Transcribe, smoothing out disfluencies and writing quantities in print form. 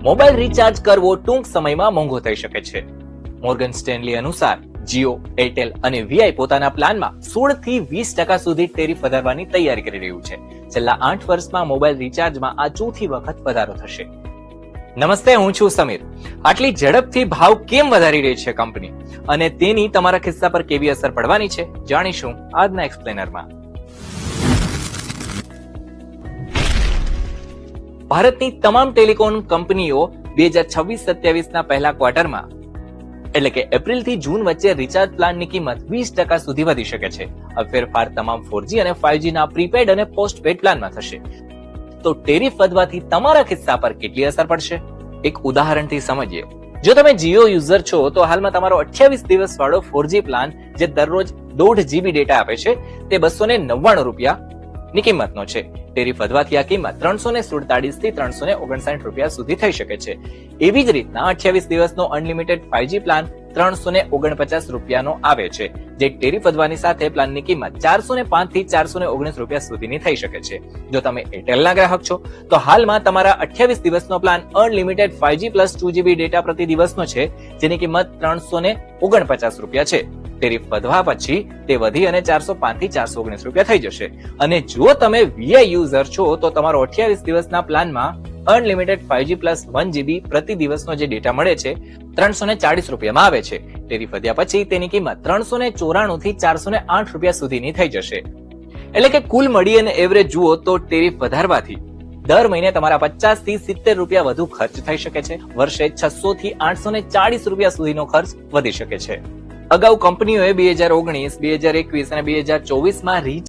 Mobile recharge કરવો ટૂંક સમયમાં મોંઘો થઈ શકે છે. મોર્ગન સ્ટેનલી અનુસાર જીઓ, એરટેલ અને વીઆઈ પોતાના પ્લાનમાં 16 થી 20% સુધી ટેરિફ વધારવાની તૈયારી કરી રહ્યું છે. છેલ્લા 8 વર્ષમાં મોબાઈલ રિચાર્જમાં આ ચોથી વખત વધારો થશે. નમસ્તે, હું છું સમીર. આટલી ઝડપથી ભાવ કેમ વધારી રહી છે કંપની અને તેની તમારા ખિસ્સા પર કેવી અસર પડવાની છે, જાણીશું આજના એક્સપ્લેનરમાં. ભારતની તમામ ટેલિકોમ કંપનીઓ 2026-27 ના પહેલા ક્વાર્ટરમાં એટલે કે એપ્રિલ થી જૂન વચ્ચે રિચાર્જ પ્લાનની કિંમત 20% સુધી વધી શકે છે. આ ફેરફાર તમામ 4G અને 5G ના પ્રીપેડ અને પોસ્ટપેડ પ્લાનમાં થશે. તો ટેરિફ વધવાથી તમારા ખિસ્સા પર કેટલી અસર પડશે, એક ઉદાહરણથી સમજીએ. જો તમે જીઓ યુઝર છો તો હાલમાં તમારો 28 દિવસ વાળો 4G પ્લાન જે દરરોજ 1.5 GB ડેટા આપે છે તે 299 રૂપિયાની કિંમતનો છે. ટેરિફ વધવાથી આ કિંમત 347 થી 359 રૂપિયા સુધી થઈ શકે છે. એવી જ રીતના 28 દિવસનો અનલિમિટેડ 5G પ્લાન 349 રૂપિયાનો આવે છે, જે ટેરિફ વધવાની સાથે પ્લાનની કિંમત 405 થી 419 રૂપિયા સુધીની થઈ શકે છે. જો તમે એરટેલના ગ્રાહક છો તો હાલમાં તમારા 28 દિવસનો plan unlimited 5G plus 2 GB data પ્રતિ દિવસનો છે, જેની કિંમત 349 રૂપિયા છે. ટેરિફ વધવા પછી તે વધી અને 405 થી 419 રૂપિયા થઈ જશે. અને જો તમે વીઆઈ યુઝર છો તો તમારો 28 દિવસના પ્લાનમાં અનલિમિટેડ 5G પ્લસ 1 GB પ્રતિ દિવસનો જે ડેટા મળે છે 340 રૂપિયામાં આવે છે. ટેરિફ વધ્યા પછી તેની કિંમત 394 થી 408 રૂપિયા સુધીની થઈ જશે. એટલે કે કુલ મળી અને એવરેજ જુઓ તો ટેરિફ વધારવાથી દર મહિને તમારા 50 થી 70 રૂપિયા વધુ ખર્ચ થઈ શકે છે. વર્ષે 600 થી 840 રૂપિયા સુધીનો ખર્ચ વધી શકે છે. અગાઉ કંપનીઓએ 2019, 2021 અને 2024 માં